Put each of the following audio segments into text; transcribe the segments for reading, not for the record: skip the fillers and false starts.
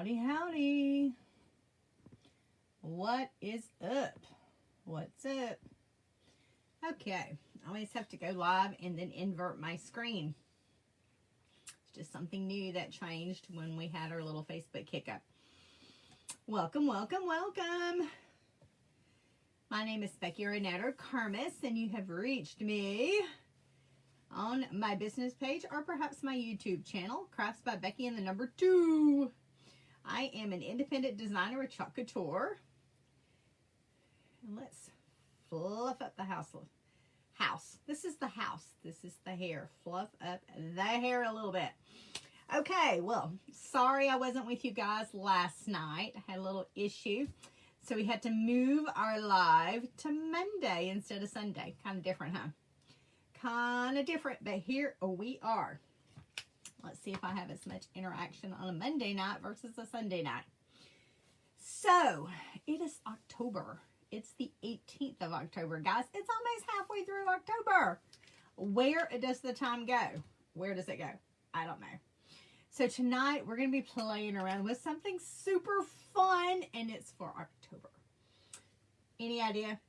Howdy, howdy. What is up? What's up? Okay, I always have to go live and then invert my screen. It's just something new that changed when we had our little Facebook kick-up. Welcome, welcome, welcome. My name is Becky Renata Carmus, and you have reached me on my business page or perhaps my YouTube channel, Crafts by Becky and the number 2. I am an independent designer with Chalk Couture. And let's fluff up the house. This is the house. This is the hair. Fluff up the hair a little bit. Okay, well, sorry I wasn't with you guys last night. I had a little issue. So we had to move our live to Monday instead of Sunday. Kind of different, huh? Kind of different, but here we are. Let's see if I have as much interaction on a Monday night versus a Sunday night. So, it is October. It's the 18th of October, guys. It's almost halfway through October. Where does the time go? Where does it go? I don't know. So tonight, we're going to be playing around with something super fun, and it's for October. Any idea?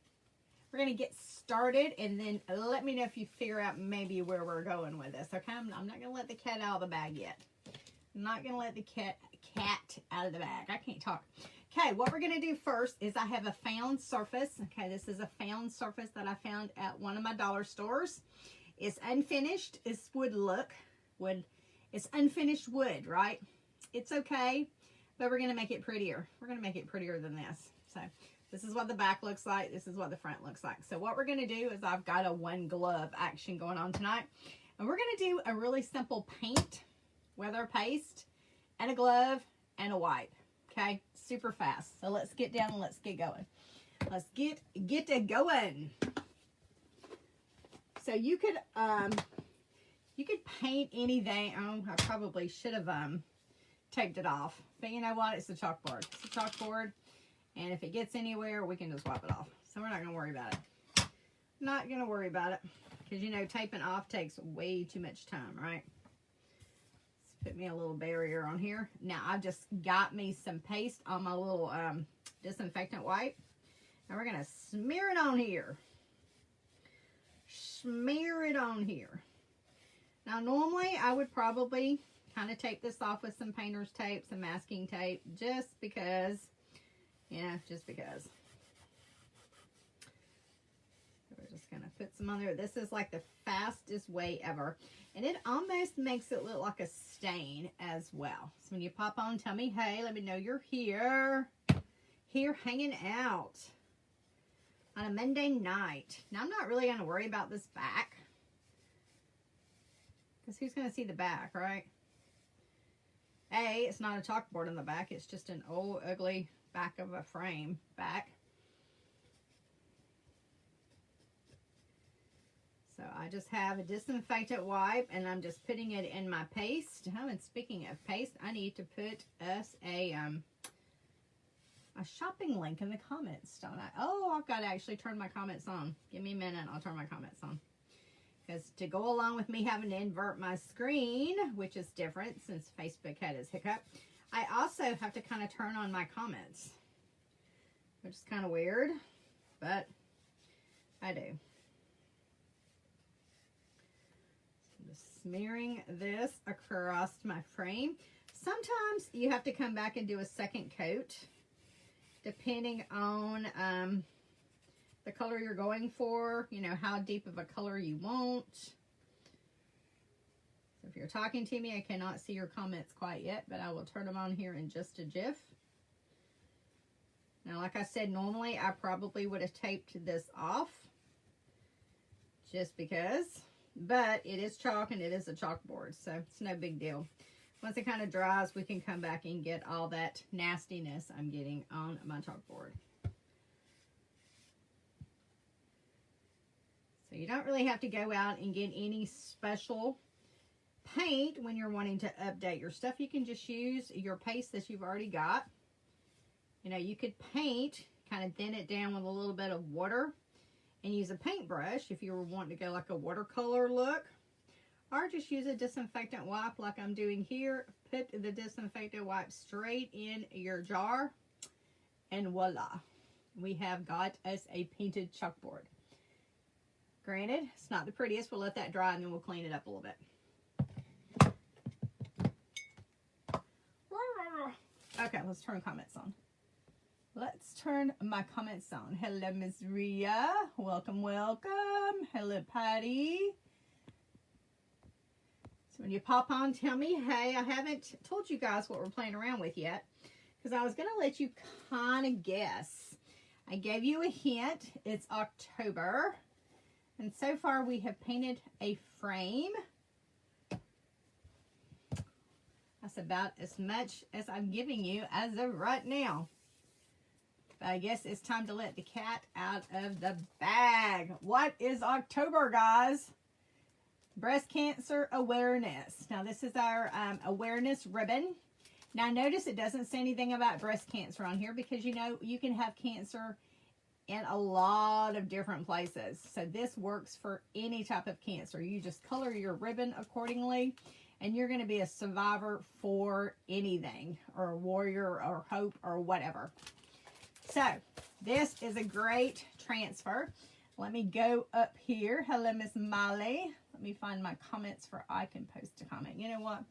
We're going to get started, and then let me know if you figure out maybe where we're going with this, okay? I'm not going to let the cat out of the bag yet. I'm not going to let the cat out of the bag. I can't talk. Okay, what we're going to do first is I have a found surface. Okay, this is a found surface that I found at one of my dollar stores. It's unfinished. It's wood. It's unfinished wood, right? It's okay, but we're going to make it prettier. We're going to make it prettier than this. So this is what the back looks like. This is what the front looks like. So what we're going to do is I've got a one glove action going on tonight. And we're going to do a really simple paint, weather paste, and a glove, and a wipe. Okay, super fast. So let's get down and let's get going. Let's get it going. So you could paint anything. Oh, I probably should have taped it off. But you know what? It's a chalkboard. It's a chalkboard. And if it gets anywhere, we can just wipe it off. So we're not going to worry about it. Not going to worry about it. Because, you know, taping off takes way too much time, right? Let's put me a little barrier on here. Now, I've just got me some paste on my little disinfectant wipe. And we're going to smear it on here. Smear it on here. Now, normally, I would probably kind of tape this off with some painter's tape, some masking tape, just because... Yeah, just because. So we're just going to put some on there. This is like the fastest way ever. And it almost makes it look like a stain as well. So when you pop on, tell me, hey, let me know you're here. Here hanging out on a Monday night. Now, I'm not really going to worry about this back. Because who's going to see the back, right? It's not a chalkboard on the back. It's just an old, ugly... back of a frame back. So I just have a disinfectant wipe and I'm just putting it in my paste. Oh, and speaking of paste, I need to put us a shopping link in the comments, don't I? Oh, I've got to actually turn my comments on. Give me a minute, I'll turn my comments on. Because to go along with me having to invert my screen, which is different since Facebook had its hiccup, I also have to kind of turn on my comments, which is kind of weird, but I do. So I'm just smearing this across my frame. Sometimes you have to come back and do a second coat, depending on the color you're going for, you know, how deep of a color you want. If you're talking to me, I cannot see your comments quite yet, but I will turn them on here in just a jiff. Now, like I said, normally I probably would have taped this off just because, but it is chalk and it is a chalkboard, so it's no big deal. Once it kind of dries, we can come back and get all that nastiness I'm getting on my chalkboard. So you don't really have to go out and get any special paint when you're wanting to update your stuff. You can just use your paste that you've already got. You know, you could paint, kind of thin it down with a little bit of water and use a paintbrush if you were wanting to go like a watercolor look, or just use a disinfectant wipe like I'm doing here. put the disinfectant wipe straight in your jar, and voila, we have got us a painted chalkboard. Granted, it's not the prettiest. We'll let that dry and then we'll clean it up a little bit. Okay, let's turn comments on. Let's turn my comments on. Hello, Miss Ria. Welcome, welcome. Hello, Patty. So when you pop on, tell me, hey, I haven't told you guys what we're playing around with yet, because I was going to let you kind of guess. I gave you a hint. It's October. And so far we have painted a frame. That's about as much as I'm giving you as of right now. But I guess it's time to let the cat out of the bag. What is October, guys? Breast Cancer Awareness. Now this is our awareness ribbon. Now notice it doesn't say anything about breast cancer on here, because you know you can have cancer in a lot of different places. So this works for any type of cancer. You just color your ribbon accordingly, and you're going to be a survivor for anything, or a warrior, or hope, or whatever. So this is a great transfer. Let me go up here. Hello, Miss Molly. Let me find my comments for I can post a comment. You know what?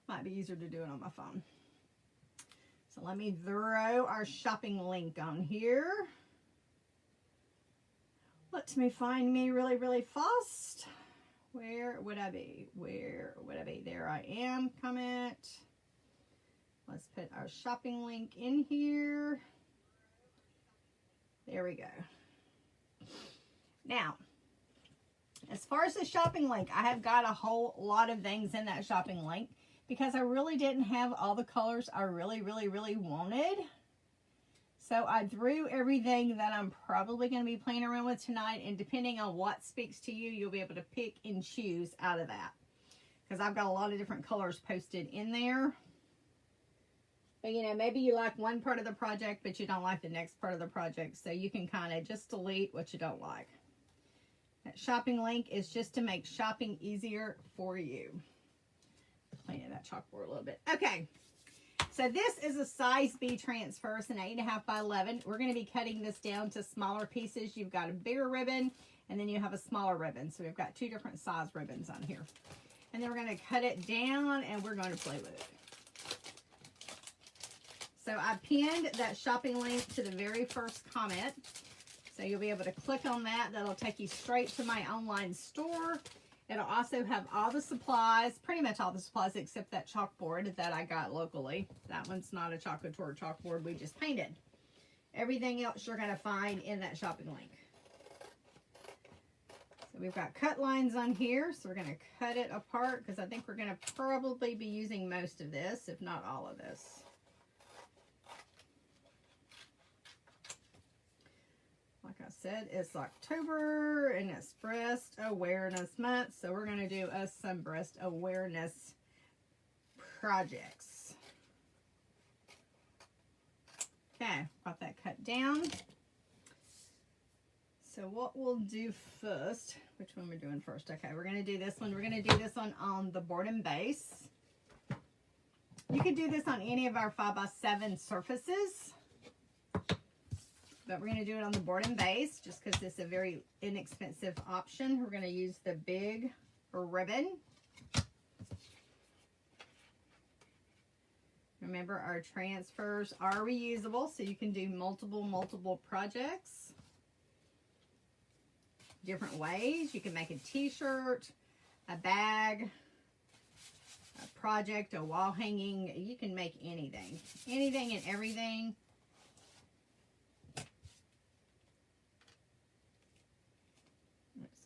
Might be easier to do it on my phone. So let me throw our shopping link on here. Let me find me really, really fast. Where would I be? Where would I be? There I am. Comment. Let's put our shopping link in here. There we go. Now, as far as the shopping link, I have got a whole lot of things in that shopping link, because I really didn't have all the colors I really, really, really wanted. So I threw everything that I'm probably going to be playing around with tonight, and depending on what speaks to you, you'll be able to pick and choose out of that, because I've got a lot of different colors posted in there. But you know, maybe you like one part of the project, but you don't like the next part of the project, so you can kind of just delete what you don't like. That shopping link is just to make shopping easier for you. Cleaning that chalkboard a little bit. Okay. So this is a size B transfer. It's an 8.5 by 11. We're going to be cutting this down to smaller pieces. You've got a bigger ribbon, and then you have a smaller ribbon. So we've got two different size ribbons on here. And then we're going to cut it down, and we're going to play with it. So I pinned that shopping link to the very first comment. So you'll be able to click on that. That'll take you straight to my online store. It'll also have all the supplies, pretty much all the supplies except that chalkboard that I got locally. That one's not a Chalk Couture chalkboard, we just painted. Everything else you're going to find in that shopping link. So we've got cut lines on here, so we're going to cut it apart, because I think we're going to probably be using most of this, if not all of this. Like I said, it's October, and it's Breast Awareness Month, so we're going to do us some breast awareness projects. Okay, got that cut down. So what we'll do first, which one we're doing first? Okay, we're going to do this one. We're going to do this one on the board and base. You could do this on any of our 5x7 surfaces, but we're going to do it on the board and base just because it's a very inexpensive option. We're going to use the big ribbon. Remember, our transfers are reusable, so you can do multiple projects different ways. You can make a t-shirt, a bag, a project, a wall hanging. You can make anything and everything.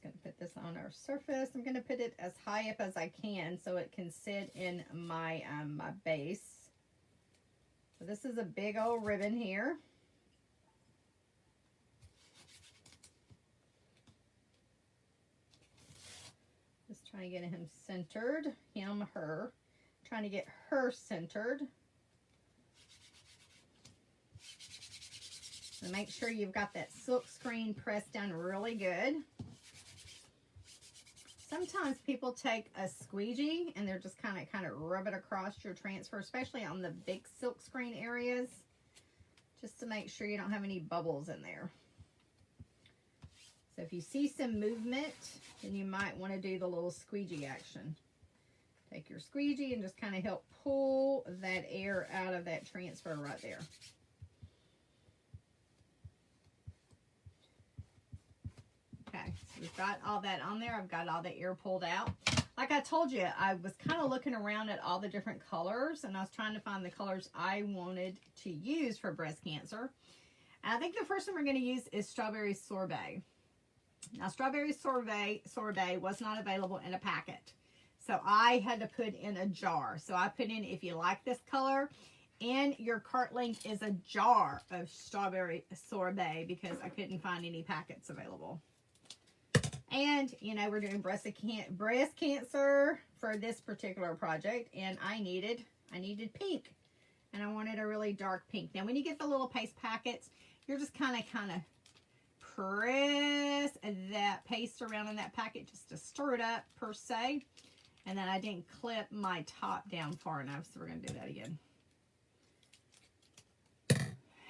Going to put this on our surface. I'm going to put it as high up as I can so it can sit in my my base. So this is a big old ribbon here. Just trying to get him centered. Him, her. Trying to get her centered. So make sure you've got that silk screen pressed down really good. Sometimes people take a squeegee and they're just kind of rub it across your transfer, especially on the big silk screen areas, just to make sure you don't have any bubbles in there. So if you see some movement, then you might want to do the little squeegee action. Take your squeegee and just kind of help pull that air out of that transfer right there. Okay, so we've got all that on there. I've got all the air pulled out. Like I told you, I was kind of looking around at all the different colors, and I was trying to find the colors I wanted to use for breast cancer. And I think the first one we're going to use is Strawberry Sorbet. Now, Strawberry Sorbet was not available in a packet, so I had to put in a jar. So I put in, if you like this color, and your cart link is a jar of Strawberry Sorbet, because I couldn't find any packets available. And, you know, we're doing breast cancer for this particular project, and I needed pink, and I wanted a really dark pink. Now, when you get the little paste packets, you're just kind of press that paste around in that packet just to stir it up, per se. And then I didn't clip my top down far enough, so we're going to do that again.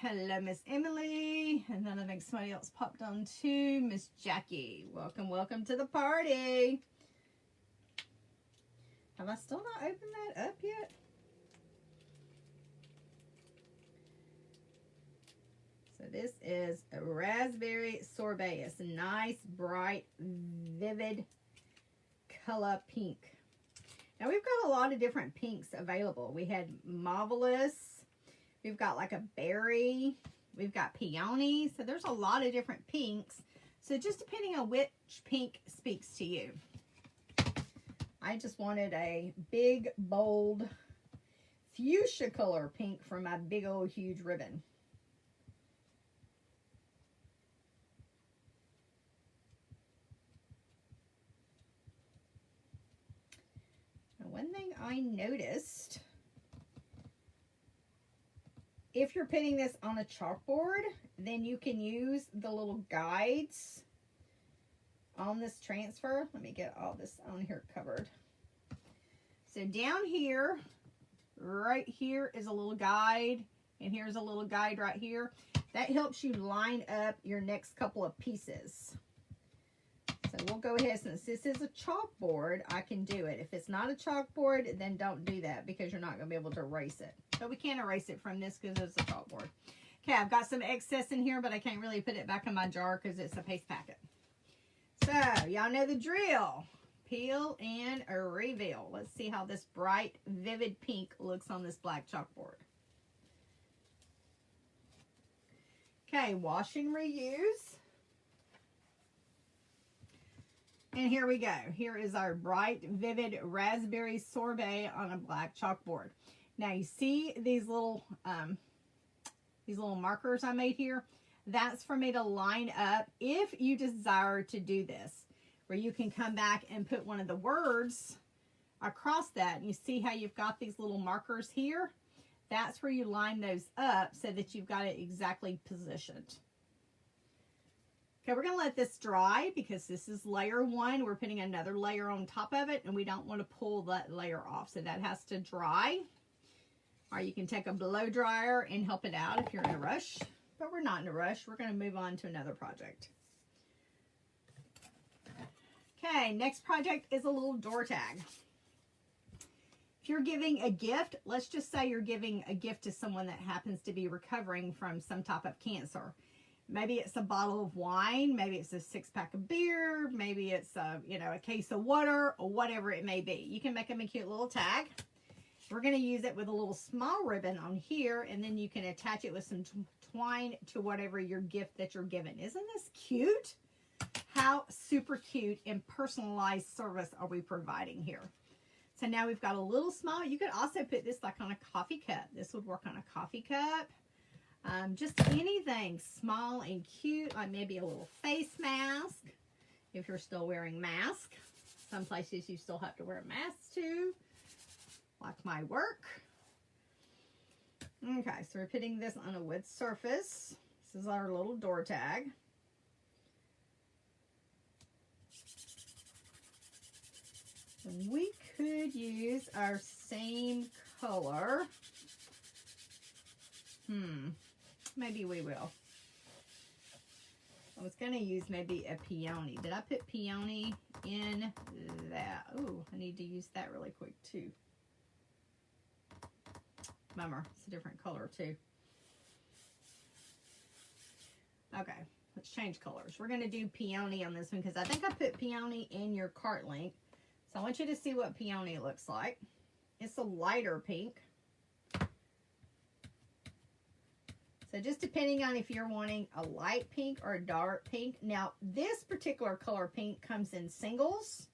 Hello, Miss Emily. And then I think somebody else popped on too. Miss Jackie. Welcome, welcome to the party. Have I still not opened that up yet? So this is a Raspberry Sorbet. It's a nice, bright, vivid color pink. Now we've got a lot of different pinks available. We had Marvelous. We've got like a berry. We've got peony. So there's a lot of different pinks. So just depending on which pink speaks to you. I just wanted a big, bold, fuchsia color pink for my big old huge ribbon. Now, one thing I noticed, if you're putting this on a chalkboard, then you can use the little guides on this transfer. Let me get all this on here covered. So down here, right here is a little guide, and here's a little guide right here. That helps you line up your next couple of pieces. So we'll go ahead, since this is a chalkboard, I can do it. If it's not a chalkboard, then don't do that, because you're not going to be able to erase it. But we can erase it from this because it's a chalkboard. Okay, I've got some excess in here, but I can't really put it back in my jar because it's a paste packet. So, y'all know the drill. Peel and reveal. Let's see how this bright, vivid pink looks on this black chalkboard. Okay, wash and reuse. And here we go. Here is our bright, vivid Raspberry Sorbet on a black chalkboard. Now you see these little markers I made here? That's for me to line up if you desire to do this, where you can come back and put one of the words across that. And you see how you've got these little markers here? That's where you line those up so that you've got it exactly positioned. Okay, we're going to let this dry because this is layer one. We're putting another layer on top of it, and we don't want to pull that layer off. So that has to dry. Or you can take a blow dryer and help it out if you're in a rush. But we're not in a rush. We're going to move on to another project. Okay, next project is a little door tag. If you're giving a gift, let's just say you're giving a gift to someone that happens to be recovering from some type of cancer. Maybe it's a bottle of wine, maybe it's a 6-pack of beer, maybe it's a case of water, or whatever it may be. You can make them a cute little tag. We're going to use it with a little small ribbon on here, and then you can attach it with some twine to whatever your gift that you're giving. Isn't this cute? How super cute and personalized service are we providing here? So now we've got a little small. You could also put this like on a coffee cup. This would work on a coffee cup. Just anything small and cute, like maybe a little face mask if you're still wearing masks. Some places you still have to wear masks too, like my work. Okay, so we're putting this on a wood surface. This is our little door tag. We could use our same color. Maybe we will. I was going to use maybe a peony. Did I put peony in that? Oh, I need to use that really quick too. Bummer, it's a different color too. Okay, let's change colors. We're going to do peony on this one because I think I put peony in your cart link. So I want you to see what peony looks like. It's a lighter pink. So just depending on if you're wanting a light pink or a dark pink. Now, this particular color pink comes in singles.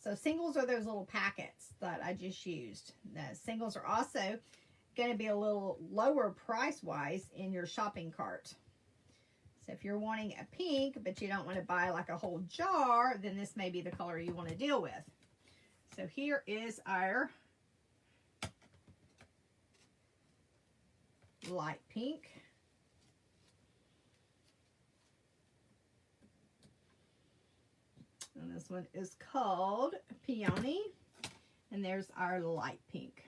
So singles are those little packets that I just used. The singles are also going to be a little lower price-wise in your shopping cart. So if you're wanting a pink, but you don't want to buy like a whole jar, then this may be the color you want to deal with. So here is our light pink. And this one is called Peony. And there's our light pink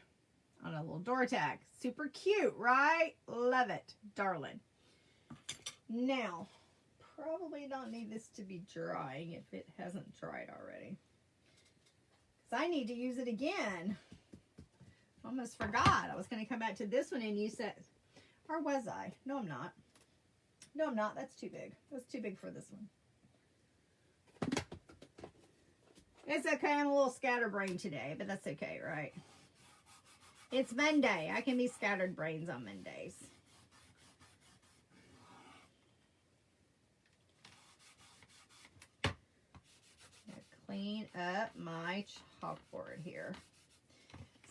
on a little door tag. Super cute, right? Love it, darling. Now, probably don't need this to be drying if it hasn't dried already. Because I need to use it again. Almost forgot. I was going to come back to this one and use it. Or was I? No, I'm not. No, I'm not. That's too big. That's too big for this one. It's okay. I'm a little scatterbrained today, but that's okay, right? It's Monday. I can be scattered brains on Mondays. Clean up my chalkboard here.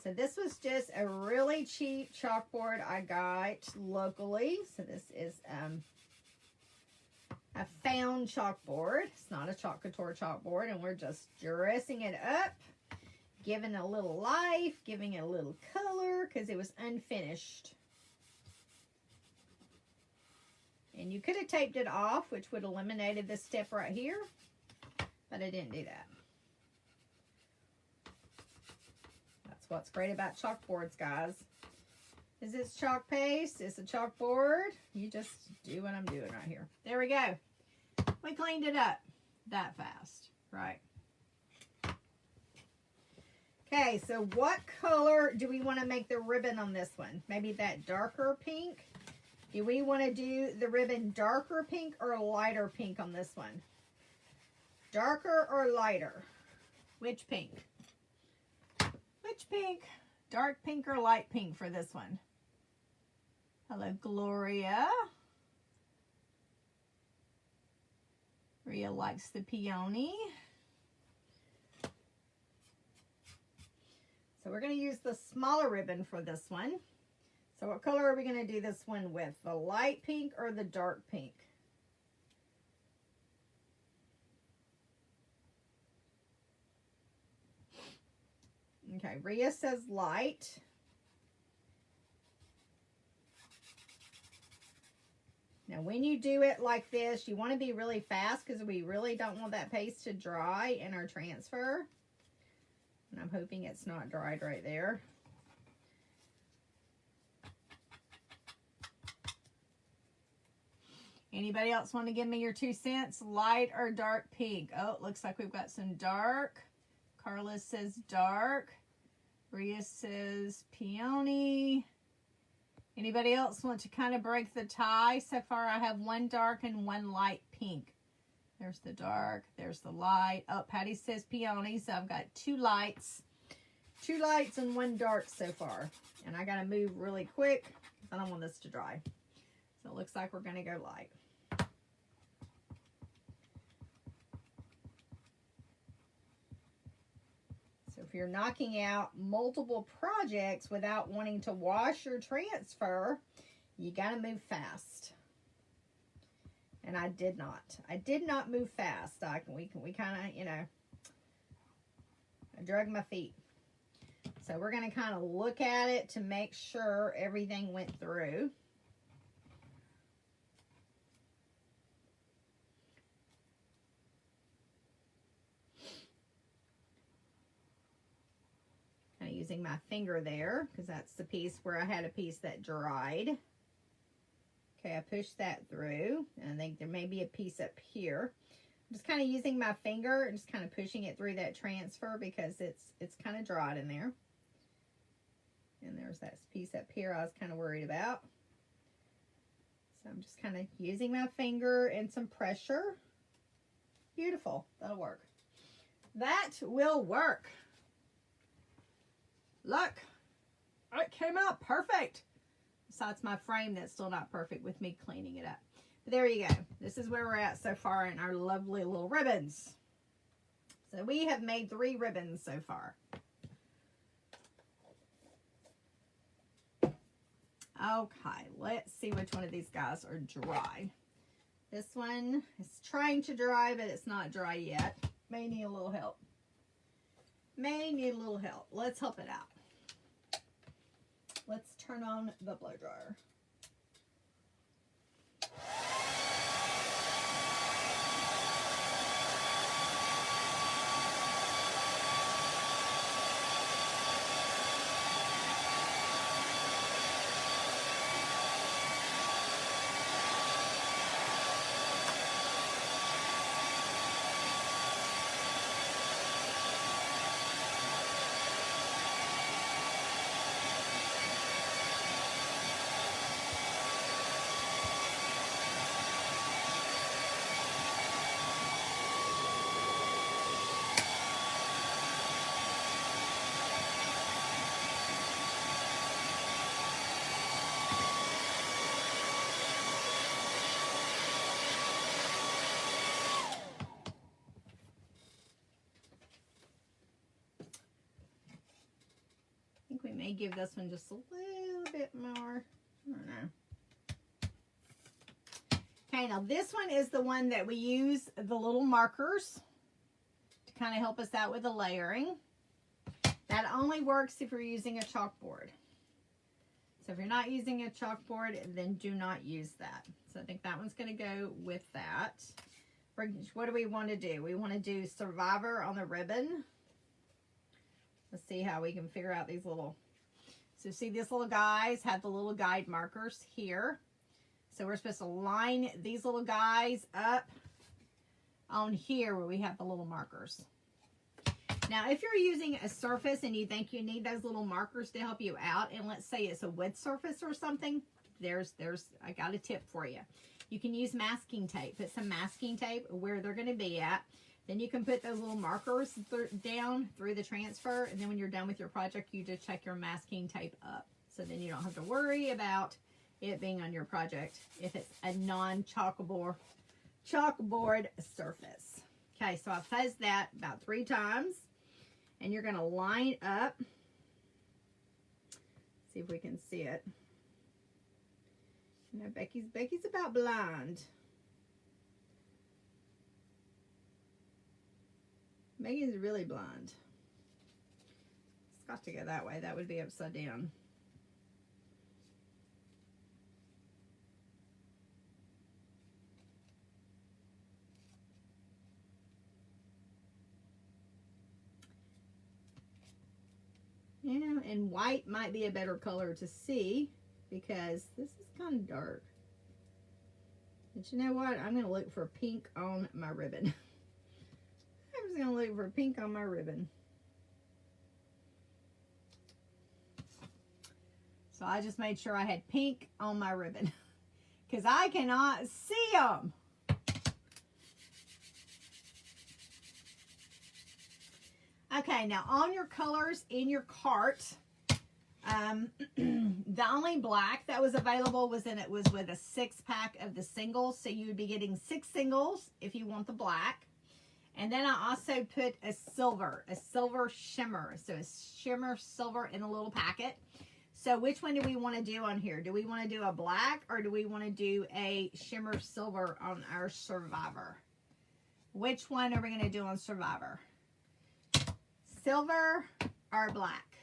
So this was just a really cheap chalkboard I got locally. So this is a found chalkboard. It's not a Chalk Couture chalkboard, and we're just dressing it up, giving it a little life, giving it a little color because it was unfinished. And you could have taped it off, which would have eliminated this step right here, but I didn't do that. That's what's great about chalkboards, guys. Is this chalk paste? It's a chalkboard. You just do what I'm doing right here. There we go. We cleaned it up that fast, right? Okay, so what color do we want to make the ribbon on this one? Maybe that darker pink? Do we want to do the ribbon darker pink or lighter pink on this one? Darker or lighter? Which pink? Which pink? Dark pink or light pink for this one? Hello, Gloria. Rhea likes the peony. So we're going to use the smaller ribbon for this one. So what color are we going to do this one with? The light pink or the dark pink? Okay, Rhea says light. Now, when you do it like this, you want to be really fast because we really don't want that paste to dry in our transfer. And I'm hoping it's not dried right there. Anybody else want to give me your 2 cents? Light or dark pink? Oh, it looks like we've got some dark. Carla says dark. Rhea says peony. Anybody else want to kind of break the tie? So far I have one dark and one light pink. There's the dark, there's the light. Oh, Patty says peony, so I've got 2 lights. 2 lights and 1 dark so far. And I gotta move really quick because I don't want this to dry. So it looks like we're gonna go light. If you're knocking out multiple projects without wanting to wash or transfer, you got to move fast. And I did not. I did not move fast. We kind of, you know, I drug my feet. So we're going to kind of look at it to make sure everything went through. using my finger there because that's the piece where I had a piece that dried. Okay, I pushed that through, and I think there may be a piece up here. I'm just kind of using my finger and just kind of pushing it through that transfer because it's kind of dried in there. And there's that piece up here I was kind of worried about. So I'm just kind of using my finger and some pressure. Beautiful. That'll work. That will work. Look, it came out perfect. Besides my frame that's still not perfect with me cleaning it up. But there you go. This is where we're at so far in our lovely little ribbons. So we have made 3 ribbons so far. Okay, let's see which one of these guys are dry. This one is trying to dry, but it's not dry yet. May need a little help. May need a little help. Let's help it out. Let's turn on the blow dryer. May give this one just a little bit more. I don't know. Okay, now this one is the one that we use the little markers to kind of help us out with the layering. That only works if you're using a chalkboard. So if you're not using a chalkboard, then do not use that. So I think that one's going to go with that. What do we want to do? We want to do Survivor on the ribbon. Let's see how we can figure out these little. So see, these little guys have the little guide markers here. So we're supposed to line these little guys up on here where we have the little markers. Now, if you're using a surface and you think you need those little markers to help you out, and let's say it's a wood surface or something, I got a tip for you. You can use masking tape. Put some masking tape where they're going to be at. Then you can put those little markers down through the transfer, and then when you're done with your project, you just check your masking tape up. So then you don't have to worry about it being on your project if it's a non-chalkboard surface. Okay, so I fuzzed that about 3 times, and you're going to line up. See if we can see it. You know, Becky's about blind. Megan's really blind. It's got to go that way. That would be upside down. Yeah, and white might be a better color to see because this is kind of dark. But you know what? I'm going to look for pink on my ribbon. I'm just going to look for pink on my ribbon. So I just made sure I had pink on my ribbon because I cannot see them. Okay, now on your colors in your cart, the only black that was available was with a 6-pack of the singles. So you would be getting 6 singles if you want the black. And then I also put a silver shimmer. So a shimmer silver in a little packet. So which one do we want to do on here? Do we want to do a black or do we want to do a shimmer silver on our Survivor? Which one are we going to do on Survivor? Silver or black?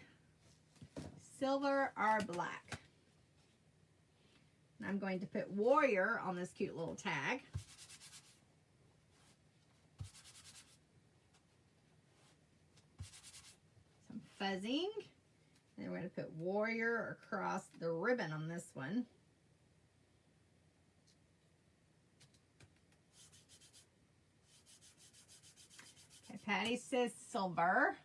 Silver or black? And I'm going to put Warrior on this cute little tag. Some fuzzing. And we're going to put warrior across the ribbon on this one. Okay, Patty says silver.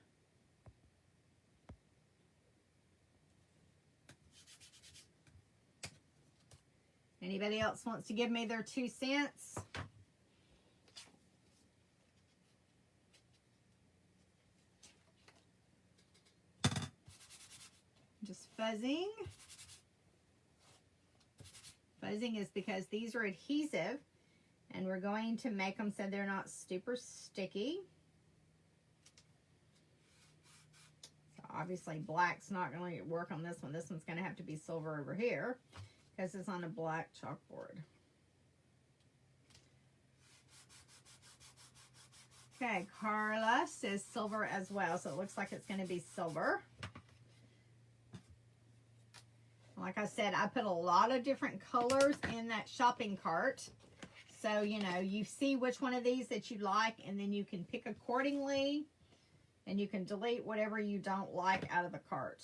Anybody else wants to give me their 2 cents? Just fuzzing. Fuzzing is because these are adhesive and we're going to make them so they're not super sticky. So obviously black's not going to work on this one. This one's going to have to be silver over here because it's on a black chalkboard. Okay, Carla says silver as well, so it looks like it's going to be silver. Like I said, I put a lot of different colors in that shopping cart. So, you know, you see which one of these that you like, and then you can pick accordingly, and you can delete whatever you don't like out of the cart.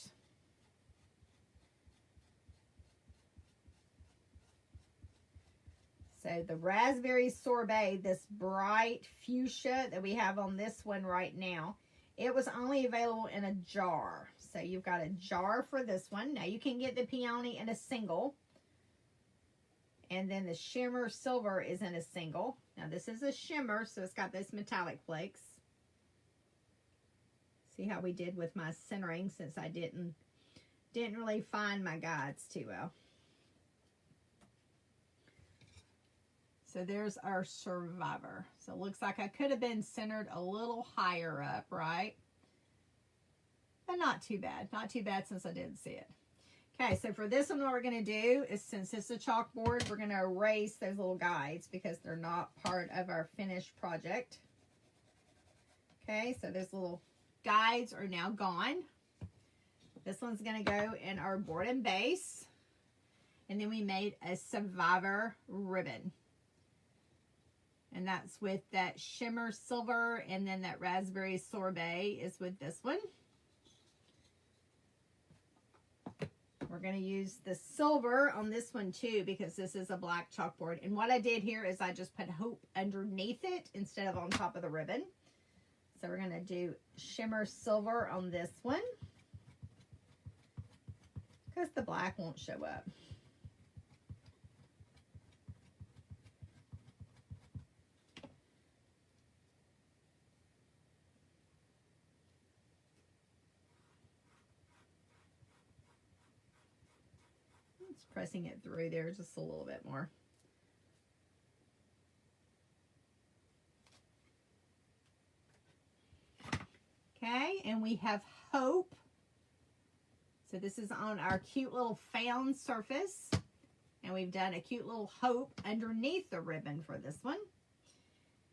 So the raspberry sorbet, this bright fuchsia that we have on this one right now, it was only available in a jar. So you've got a jar for this one. Now you can get the peony in a single. And then the shimmer silver is in a single. Now this is a shimmer, so it's got those metallic flakes. See how we did with my centering since I didn't really find my guides too well. So there's our survivor. So it looks like I could have been centered a little higher up, right? But not too bad. Not too bad since I didn't see it. Okay, so for this one, what we're going to do is, since it's a chalkboard, we're going to erase those little guides because they're not part of our finished project. Okay, so those little guides are now gone. This one's going to go in our board and base. And then we made a survivor ribbon. And that's with that shimmer silver, and then that raspberry sorbet is with this one. We're going to use the silver on this one too because this is a black chalkboard. And what I did here is I just put hope underneath it instead of on top of the ribbon. So we're going to do shimmer silver on this one because the black won't show up. Pressing it through there just a little bit more. Okay, and we have hope. So this is on our cute little fan surface. And we've done a cute little hope underneath the ribbon for this one.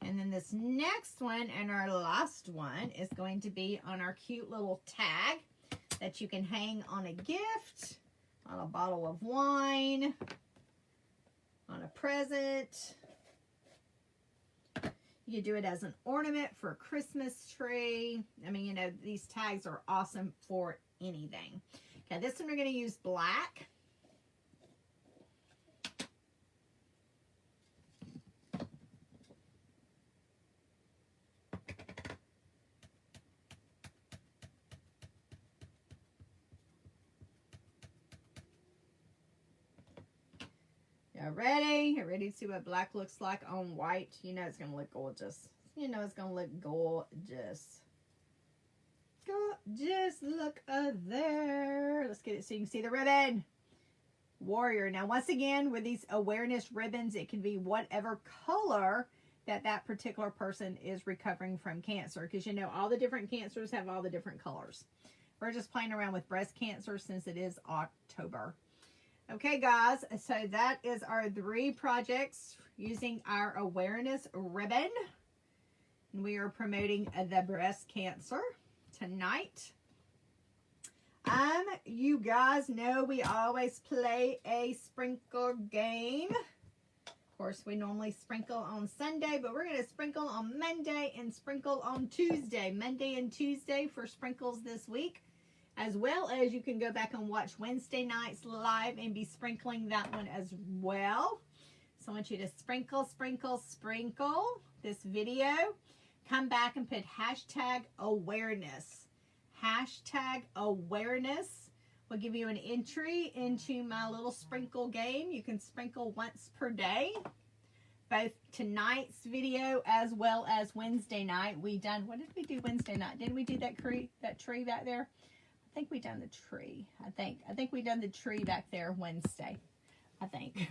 And then this next one and our last one is going to be on our cute little tag that you can hang on a gift, on a bottle of wine, on a present. You can do it as an ornament for a Christmas tree. I mean, you know, these tags are awesome for anything. Okay, this one we're going to use black. Y'all ready? You're ready to see what black looks like on white. You know it's going to look gorgeous. You know it's going to look gorgeous. Just look there. Let's get it so you can see the ribbon. Warrior. Now, once again, with these awareness ribbons, it can be whatever color that particular person is recovering from cancer. Because, you know, all the different cancers have all the different colors. We're just playing around with breast cancer since it is October. Okay, guys, so that is our 3 projects using our awareness ribbon. And we are promoting the breast cancer tonight. You guys know we always play a sprinkle game. Of course, we normally sprinkle on Sunday, but we're going to sprinkle on Monday and sprinkle on Tuesday. Monday and Tuesday for sprinkles this week. as well as you can go back and watch Wednesday night's live and be sprinkling that one as well. So I want you to sprinkle, sprinkle, sprinkle this video. Come back and put hashtag awareness. Hashtag awareness will give you an entry into my little sprinkle game. You can sprinkle once per day. Both tonight's video as well as Wednesday night. What did we do Wednesday night? Didn't we do that tree back there? I think we done the tree. I think we done the tree back there Wednesday. I think.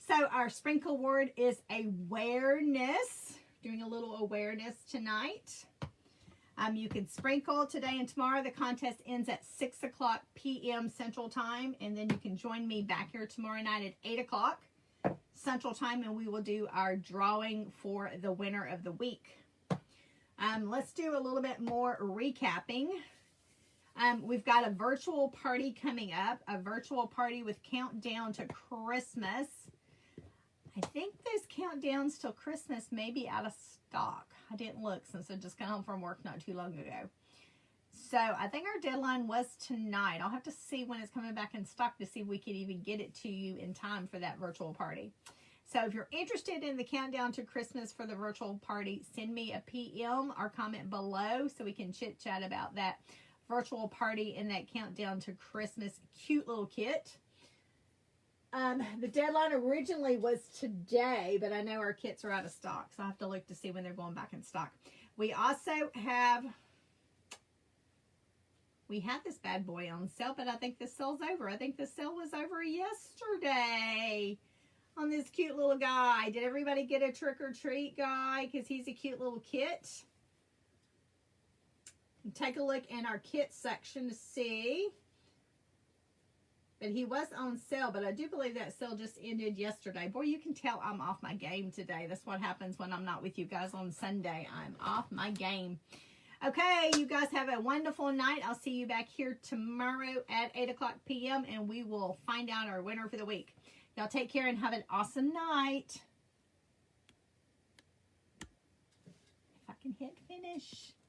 So our sprinkle word is awareness. Doing a little awareness tonight. You can sprinkle today and tomorrow. The contest ends at 6 o'clock p.m. Central Time. And then you can join me back here tomorrow night at 8 o'clock Central Time. And we will do our drawing for the winner of the week. Let's do a little bit more recapping. We've got a virtual party coming up. A virtual party with countdown to Christmas. I think those countdowns till Christmas may be out of stock. I didn't look since I just got home from work not too long ago. So I think our deadline was tonight. I'll have to see when it's coming back in stock to see if we can even get it to you in time for that virtual party. So if you're interested in the countdown to Christmas for the virtual party, send me a PM or comment below so we can chit chat about that virtual party and that countdown to Christmas cute little kit. The deadline originally was today, but I know our kits are out of stock, so I have to look to see when they're going back in stock. We also have, we had this bad boy on sale, but I think the sale's over. I think the sale was over yesterday on this cute little guy. Did everybody get a trick or treat guy? Because he's a cute little kit. Take a look in our kit section to see. But he was on sale, but I do believe that sale just ended yesterday. Boy, you can tell I'm off my game today. That's what happens when I'm not with you guys on Sunday. I'm off my game. Okay, you guys have a wonderful night. I'll see you back here tomorrow at 8 o'clock p.m. and we will find out our winner for the week. Y'all take care and have an awesome night. If I can hit finish.